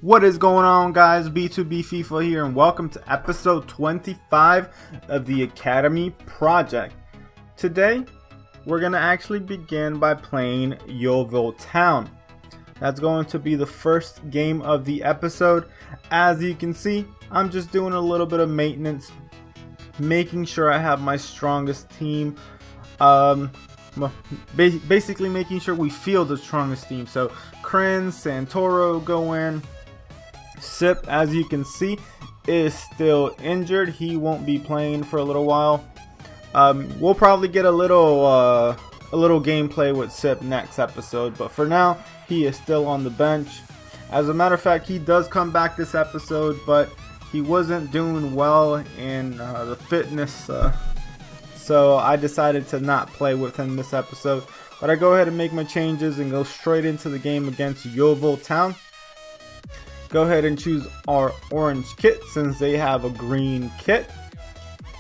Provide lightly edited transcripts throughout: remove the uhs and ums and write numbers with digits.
What is going on, guys? B2B FIFA here, and welcome to episode 25 of the Academy Project. Today, we're going to actually begin by playing Yeovil Town. That's going to be the first game of the episode. As you can see, I'm just doing a little bit of maintenance, making sure I have my strongest team. Basically making sure we field the strongest team. So, Kryn, Santoro go in. Sip, as you can see, is still injured. He won't be playing for a little while. We'll probably get a little gameplay with Sip next episode, but for now, he is still on the bench. As a matter of fact, he does come back this episode, but he wasn't doing well in the fitness, so I decided to not play with him this episode. But I go ahead and make my changes and go straight into the game against Yeovil Town. Go ahead and choose our orange kit since they have a green kit.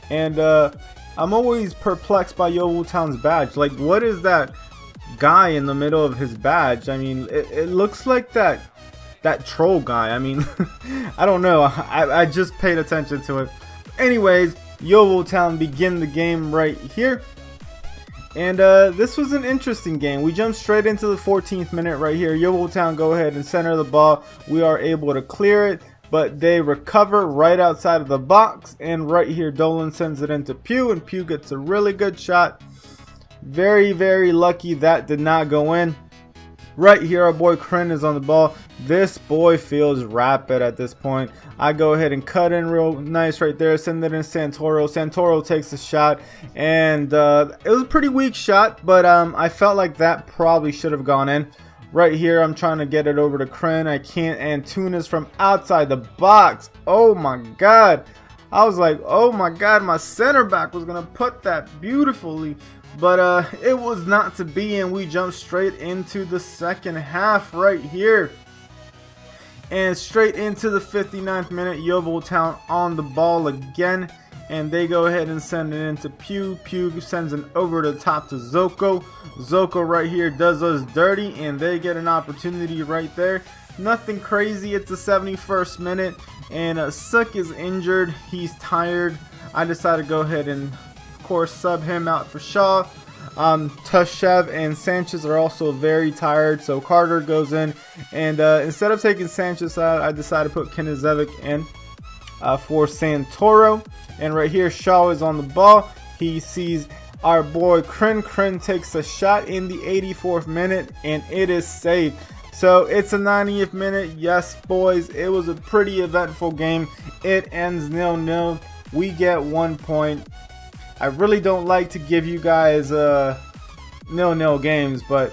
And I'm always perplexed by Yeovil Town's badge. Like, what is that guy in the middle of his badge? I mean, it looks like that troll guy. I mean, I don't know. I just paid attention to it. Anyways, Yeovil Town begin the game right here. And this was an interesting game. We jumped straight into the 14th minute right here. Yeovil Town go ahead and center the ball. We are able to clear it, but they recover right outside of the box. And right here, Dolan sends it into Pew, and Pew gets a really good shot. Very, very lucky that did not go in. Right here, our boy Kryn is on the ball. This boy feels rapid at this point. I go ahead and cut in real nice right there. Send it in Santoro. Santoro takes a shot. And it was a pretty weak shot, but I felt like that probably should have gone in. Right here, I'm trying to get it over to Kryn. I can't. And Tunas from outside the box. Oh my God. I was like, oh my God, my center back was going to put that beautifully. But it was not to be, and we jump straight into the second half right here. And straight into the 59th minute, Yeovil Town on the ball again. And they go ahead and send it into Pew. Pew sends it over the top to Zoko. Zoko right here does us dirty, and they get an opportunity right there. Nothing crazy. It's the 71st minute, and Suk is injured. He's tired. I decided to go ahead and, of course, sub him out for Shaw. Tushev and Sanchez are also very tired, so Carter goes in, and instead of taking Sanchez out, I decided to put Kenizevic in for Santoro. And right here, Shaw is on the ball. He sees our boy Kryn. Kryn takes a shot in the 84th minute, and it is saved. So it's a 90th minute. Yes, boys, it was a pretty eventful game. It ends 0-0. We get 1 point. I really don't like to give you guys 0-0 games, but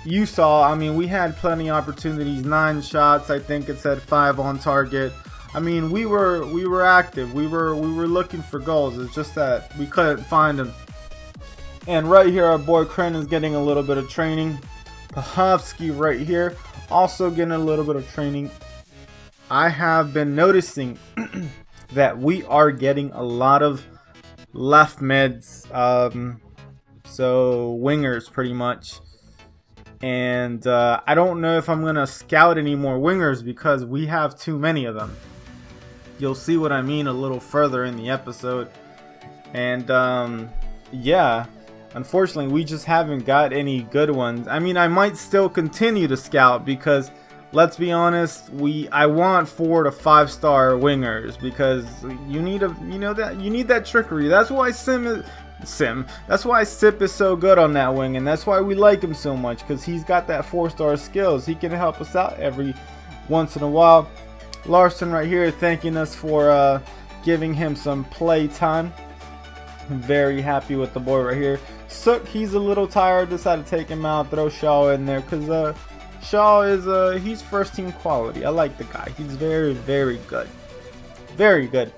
you saw, I mean, we had plenty of opportunities. 9 shots, I think it said 5 on target. I mean, we were active. We were looking for goals. It's just that we couldn't find them. And right here, our boy Kryn is getting a little bit of training. Pahovsky right here, also getting a little bit of training. I have been noticing that we are getting a lot of left mids, so wingers pretty much. And I don't know if I'm gonna scout any more wingers because we have too many of them. You'll see what I mean a little further in the episode. And yeah, unfortunately we just haven't got any good ones. I mean, I might still continue to scout because, let's be honest, I want 4 to 5 star wingers because you need that trickery. That's why That's why Sip is so good on that wing, and that's why we like him so much, because he's got that 4-star skills. He can help us out every once in a while. Larson right here thanking us for giving him some play time. I'm very happy with the boy right here. Sook, he's a little tired. Decided to take him out, throw Shaw in there because Shaw is he's first team quality. I like the guy. He's very, very good. Very good.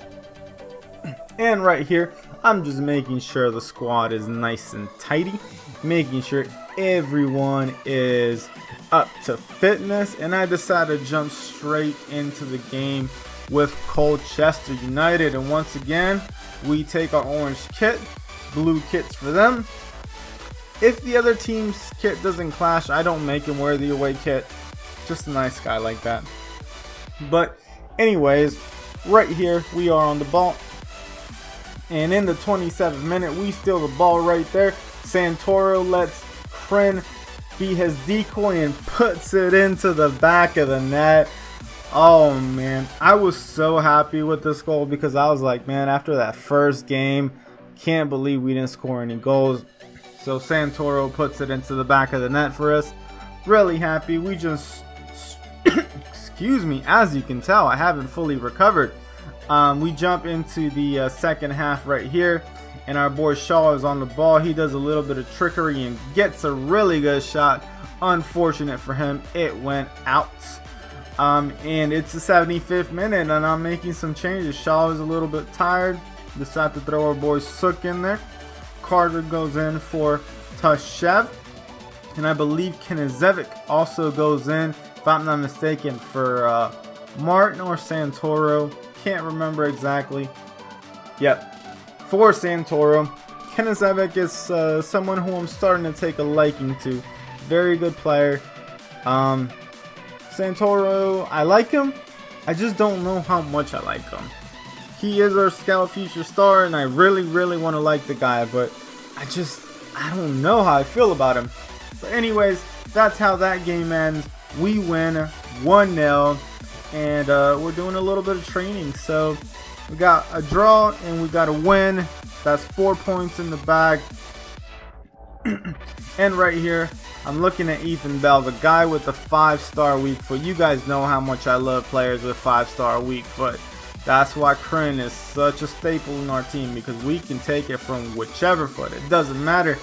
And right here, I'm just making sure the squad is nice and tidy, making sure everyone is up to fitness, and I decided to jump straight into the game with Colchester United. And once again, we take our orange kit, blue kits for them. If the other team's kit doesn't clash, I don't make him wear the away kit. Just a nice guy like that. But anyways, right here we are on the ball. And in the 27th minute, we steal the ball right there. Santoro lets Kren be his decoy and puts it into the back of the net. Oh man, I was so happy with this goal because I was like, man, after that first game, can't believe we didn't score any goals. So Santoro puts it into the back of the net for us. Really happy. We just, excuse me, as you can tell, I haven't fully recovered. We jump into the second half right here, and our boy Shaw is on the ball. He does a little bit of trickery and gets a really good shot. Unfortunate for him, it went out. And it's the 75th minute, and I'm making some changes. Shaw is a little bit tired. Decide to throw our boy Sook in there. Carter goes in for Tashev. And I believe Kenizevic also goes in, if I'm not mistaken, for Martin or Santoro. Can't remember exactly. Yep, for Santoro. Kenizevic is someone who I'm starting to take a liking to. Very good player. Santoro, I like him. I just don't know how much I like him. He is our scout future star, and I really, really want to like the guy, but I don't know how I feel about him. But anyways, that's how that game ends. We win 1-0, and we're doing a little bit of training. So we got a draw and we got a win. That's 4 points in the bag. And right here, I'm looking at Ethan Bell, the guy with the 5-star weak foot. You guys know how much I love players with 5-star weak foot. That's why Kren is such a staple in our team, because we can take it from whichever foot. It doesn't matter.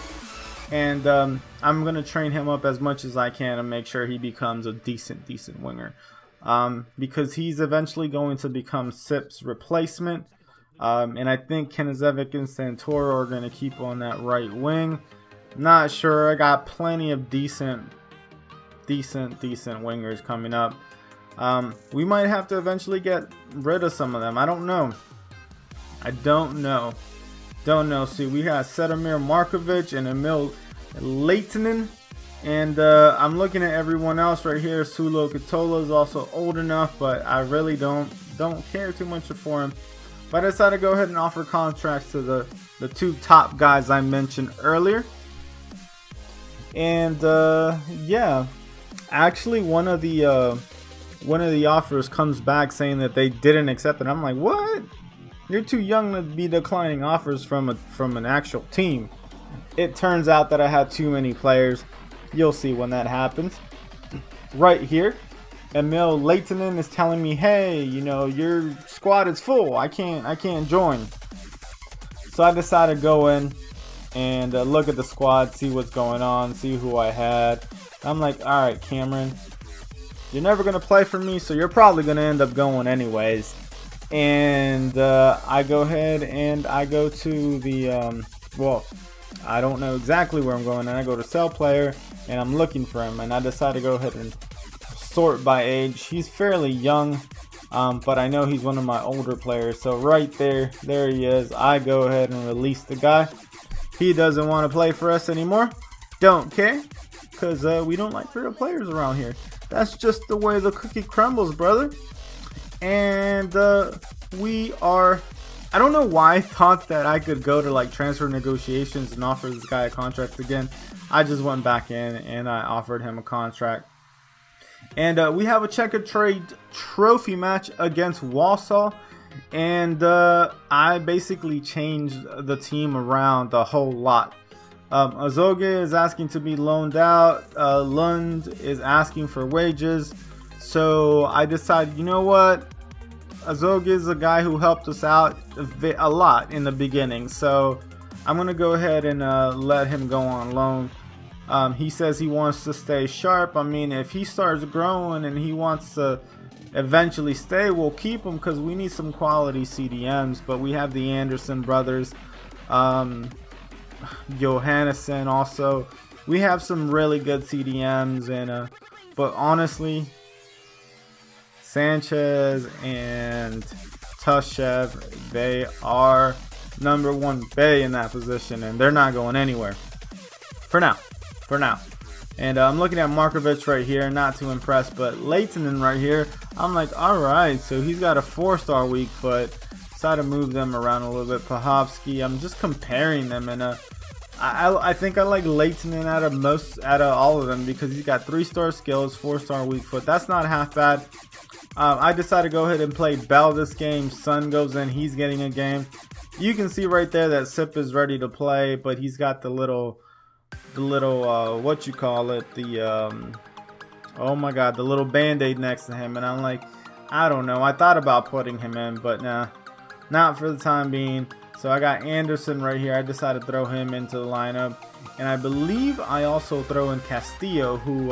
And I'm going to train him up as much as I can and make sure he becomes a decent winger. Because he's eventually going to become Sip's replacement. And I think Kenizevic and Santoro are going to keep on that right wing. Not sure. I got plenty of decent wingers coming up. We might have to eventually get rid of some of them. I don't know. See, we got Sedomir Markovic and Emil Leitinen. And I'm looking at everyone else right here. Sulo Katola is also old enough, but I really don't care too much for him. But I decided to go ahead and offer contracts to the two top guys I mentioned earlier. And yeah, actually one of the offers comes back saying that they didn't accept it. I'm like, what? You're too young to be declining offers from an actual team. It turns out that I had too many players. You'll see when that happens. Right here, Emil Leitinen is telling me, hey, you know, your squad is full. I can't join. So I decided to go in and look at the squad, see what's going on, see who I had. I'm like, all right, Cameron, you're never going to play for me, so you're probably going to end up going anyways. And I go ahead and I go to the, well, I don't know exactly where I'm going, and I go to sell player, and I'm looking for him, and I decide to go ahead and sort by age. He's fairly young, but I know he's one of my older players. So right there he is. I go ahead and release the guy. He doesn't want to play for us anymore. Don't care, because we don't like real players around here. That's just the way the cookie crumbles, brother. And we are, I don't know why I thought that I could go to like transfer negotiations and offer this guy a contract again. I just went back in and I offered him a contract. And we have a checker trade trophy match against Warsaw. And I basically changed the team around a whole lot. Azoge is asking to be loaned out. Lund is asking for wages. So I decided, you know what? Azoge is a guy who helped us out a lot in the beginning. So I'm going to go ahead and let him go on loan. He says he wants to stay sharp. I mean, if he starts growing and he wants to eventually stay, we'll keep him because we need some quality CDMs. But we have the Anderson brothers, Johannesson also. We have some really good CDMs, and but honestly, Sanchez and Tashev, they are number one bay in that position, and they're not going anywhere for now. And I'm looking at Markovic right here, not too impressed, but Leitonen right here, I'm like, alright, so he's got a 4-star weak foot. Decided to move them around a little bit. Pahovsky, I'm just comparing them, and I think I like Leitonen out of all of them because he's got 3-star skills, 4-star weak foot. That's not half bad. I decided to go ahead and play Bell this game. Sun goes in, he's getting a game. You can see right there that Sip is ready to play, but he's got the little what you call it, oh my god, the little band-aid next to him, and I'm like, I don't know. I thought about putting him in, but nah, not for the time being. So I got Anderson right here. I decided to throw him into the lineup, and I believe I also throw in Castillo, who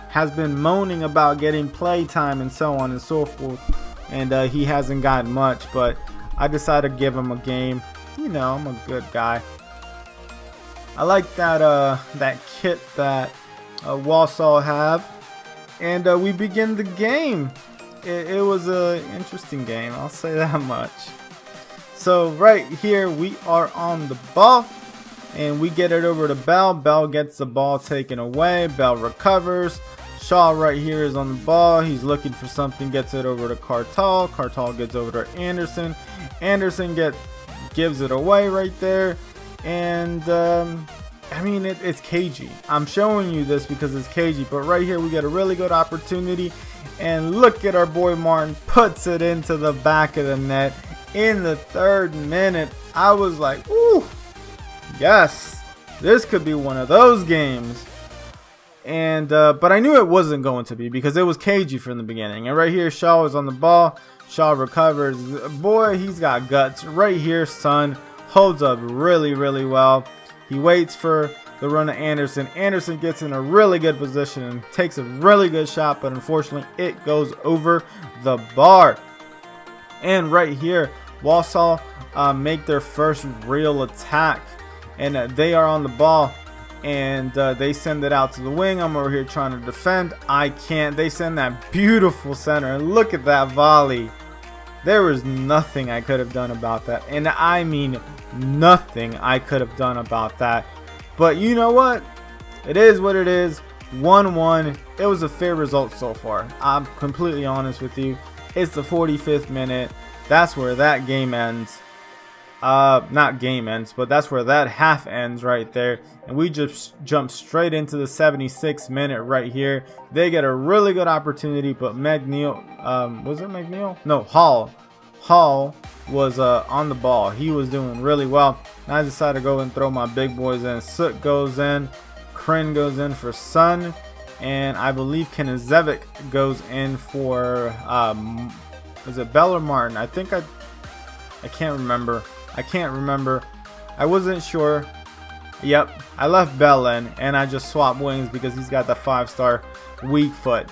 has been moaning about getting play time and so on and so forth, and he hasn't gotten much, but I decided to give him a game. You know, I'm a good guy. I like that kit that Walsall have, and we begin the game. It was an interesting game, I'll say that much. So right here we are on the ball, and we get it over to Bell. Bell gets the ball taken away. Bell recovers. Shaw right here is on the ball. He's looking for something, gets it over to Cartal. Cartal gets over to Anderson. Anderson gives it away right there. And I mean, it's cagey. I'm showing you this because it's cagey, but right here we get a really good opportunity, and look at our boy Martin puts it into the back of the net in the 3rd minute. I was like, ooh, yes, this could be one of those games. And but I knew it wasn't going to be because it was cagey from the beginning. And right here Shaw is on the ball. Shaw recovers. Boy, he's got guts. Right here Sun holds up really well. He waits for the run of Anderson. Anderson gets in a really good position and takes a really good shot, but unfortunately it goes over the bar. And right here Walsall make their first real attack, and they are on the ball, and they send it out to the wing. I'm over here trying to defend. I can't. They send that beautiful center, and look at that volley. There was nothing I could have done about that, and I mean nothing I could have done about that. But you know what? It is what it is. 1-1. It was a fair result so far. I'm completely honest with you. It's the 45th minute. That's where that game ends. Not game ends, but that's where that half ends right there. And we just jump straight into the 76th minute right here. They get a really good opportunity, but McNeil, was it McNeil? No, Hall was on the ball. He was doing really well. And I decided to go and throw my big boys in. Soot goes in, Kryn goes in for Sun, and I believe Kenizevic goes in for is it Bell or Martin? I think I can't remember. I wasn't sure. Yep, I left Bell in, and I just swapped wings because he's got the 5-star weak foot.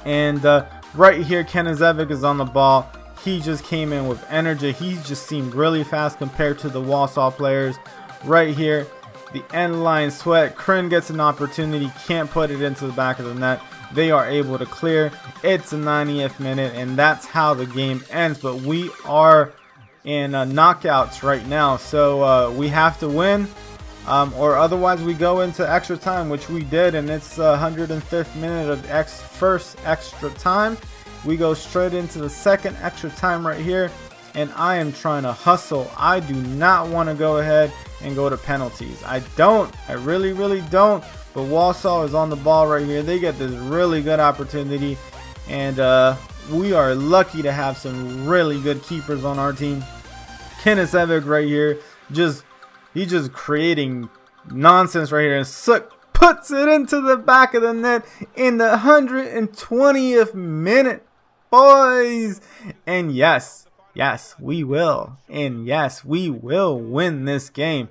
And right here Kenizevic is on the ball. He just came in with energy. He just seemed really fast compared to the Walsall players. Right here, the end line sweat. Kryn gets an opportunity, can't put it into the back of the net. They are able to clear. It's the 90th minute, and that's how the game ends. But we are in knockouts right now, so we have to win, or otherwise we go into extra time, which we did, and it's 105th minute of first extra time. We go straight into the second extra time right here, and I am trying to hustle. I do not want to go ahead and go to penalties. I really don't. But Walsall is on the ball right here. They get this really good opportunity, and we are lucky to have some really good keepers on our team. Kenizevic right here, he's just creating nonsense right here, and Soot puts it into the back of the net in the 120th minute, boys. And yes, we will. And yes, we will win this game.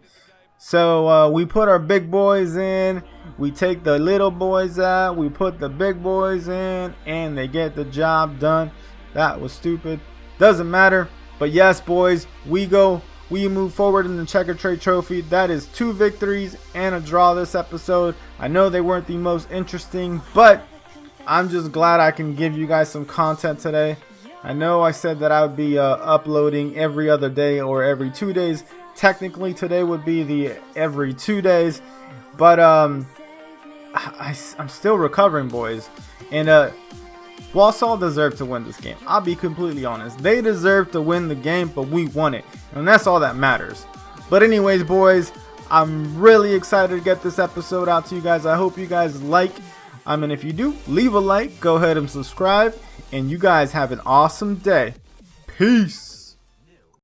So we put our big boys in, we take the little boys out, we put the big boys in, and they get the job done. That was stupid. Doesn't matter. But yes, boys, we move forward in the Checker Trade Trophy. That is 2 victories and a draw this episode. I know they weren't the most interesting, but I'm just glad I can give you guys some content today. I know I said that I would be uploading every other day or every 2 days. Technically, today would be the every 2 days. But I'm still recovering, boys. And Walsall deserved to win this game. I'll be completely honest. They deserved to win the game, but we won it. And that's all that matters. But anyways, boys, I'm really excited to get this episode out to you guys. I hope you guys like. And if you do, leave a like. Go ahead and subscribe. And you guys have an awesome day. Peace.